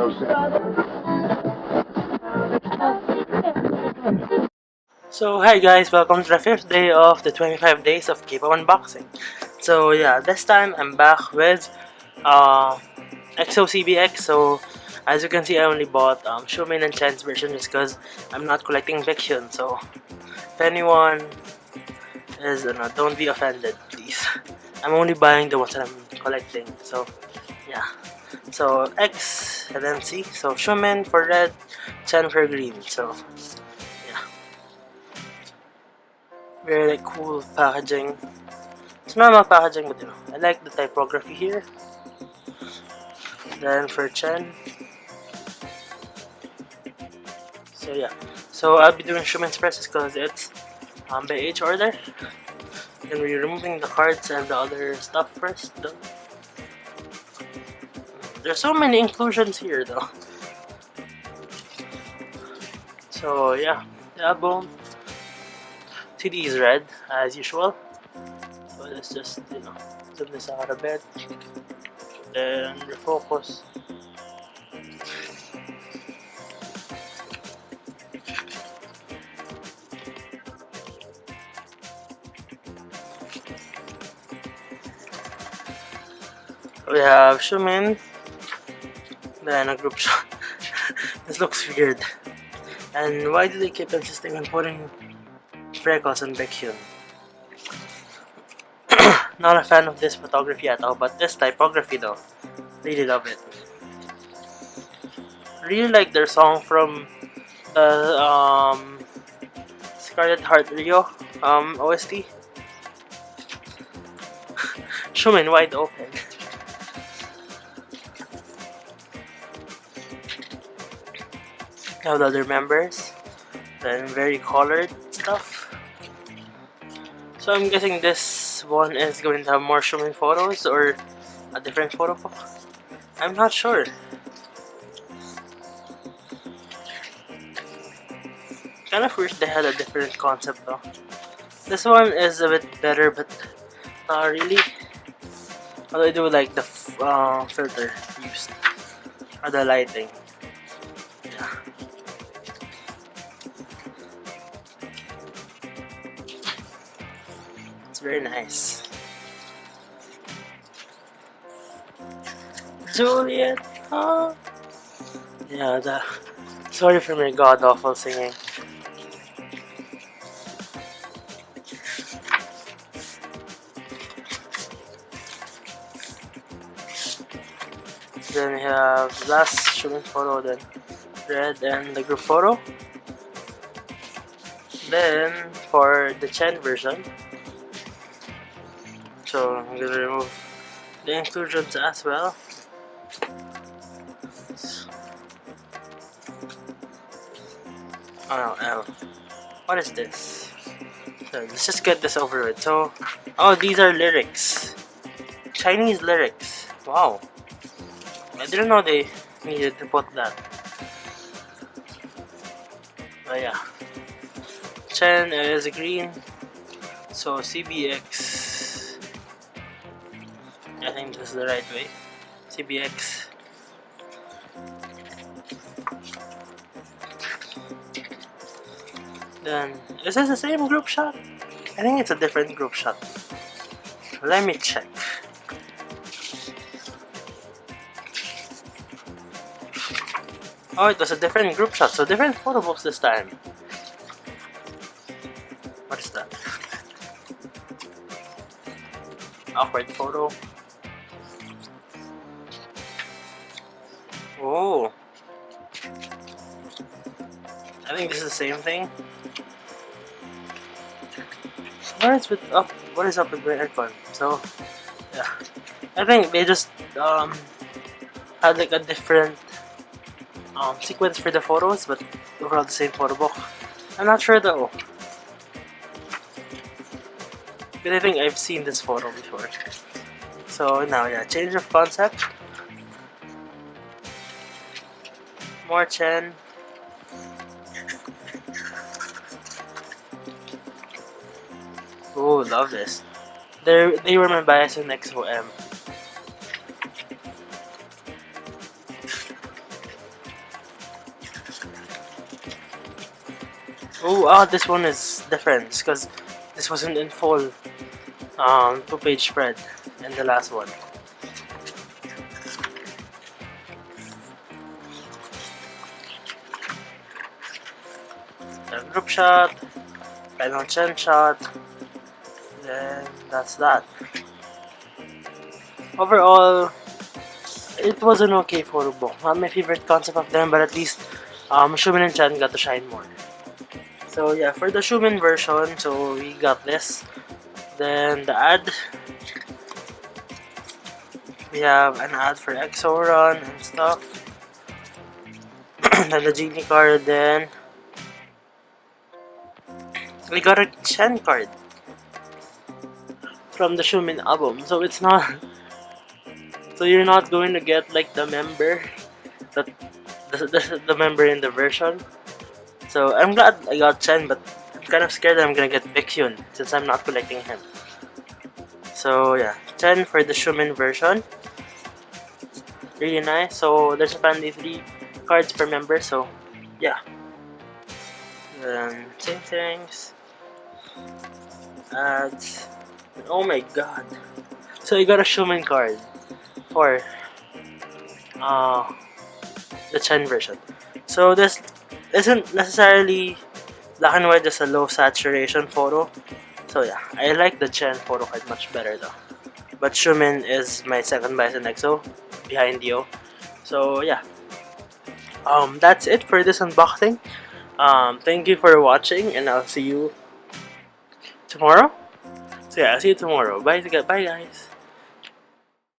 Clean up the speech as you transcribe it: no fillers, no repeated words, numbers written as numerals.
So hi guys, welcome to the 5th day of the 25 days of K-pop unboxing. So yeah, this time I'm back with EXO CBX. So as you can see, I only bought Shumin and Chan's version just because I'm not collecting Vixion. So if anyone is don't be offended, please. I'm only buying the ones that I'm collecting. So yeah. So X and then C. So Shumin for red, Chan for green. So yeah, very cool packaging. It's normal packaging, but I like the typography here. Then for Chen, so yeah. So I'll be doing Shumen's presses because it's by age order. And we're removing the cards and the other stuff first. Though. There's so many inclusions here though. So yeah, the album CD is red as usual. So let's just zoom this out a bit. Then refocus. We have Shumin, then a group shot. This looks weird. And why do they keep insisting on putting freckles on Baekhyun? Not a fan of this photography at all, but this typography though, really love it. Really like their song from the Scarlet Heart Rio OST. Shumin wide open. Now the other members, then very colored stuff. So I'm guessing this one is going to have more Shumin photos or a different photo book. I'm not sure. Kind of wish they had a different concept though. This one is a bit better, but not really. Although I do like the filter used or the lighting. Yeah. It's very nice. Juliet, huh? Yeah, sorry for my god awful singing. Then we have last Shumin photo, then red and the group photo. Then for the Chen version, so I'm gonna remove the inclusions as well. Oh no, L. What is this? So let's just get this over with. So, oh, these are lyrics. Chinese lyrics. Wow. I didn't know they needed to put that. But yeah. Chen is green. So CBX. I think this is the right way. CBX. Then, is this the same group shot? I think it's a different group shot. Let me check. Oh, it was a different group shot, so different photo books this time. What is that? Awkward photo. Oh. I think this is the same thing. What is up with my aircon? So yeah. I think they just had like a different sequence for the photos, but overall the same photo book. I'm not sure though. But I think I've seen this photo before. So now yeah, change of concept. More Chen. Oh, love this. They were my bias in EXO-M. Oh, this one is different because this wasn't in full 2-page spread in the last one. A group shot, final Chen shot, then that's that. Overall, it was an okay photo book. Not my favorite concept of them, but at least Shumin and Chen got to shine more. So yeah, for the Shumin version, so we got this. Then the ad, we have an ad for EXO Run and stuff. Then the Genie card, then we got a Chen card from the Shumin album. So it's not, so you're not going to get like the member, the member in the version. So I'm glad I got Chen, but I'm kind of scared that I'm gonna get Baekhyun since I'm not collecting him. So yeah, Chen for the Shumin version. Really nice. So there's apparently 3 cards per member, so yeah. Then same things. Ads. Oh my god. So I got a Shumin card for the Chen version. So this isn't necessarily black and white, just a low saturation photo. So yeah, I like the Chen photo quite much better though. But Shumin is my second bias in EXO, behind Dio. So yeah, that's it for this unboxing. Thank you for watching, and I'll see you tomorrow. So yeah, I'll see you tomorrow. Bye guys.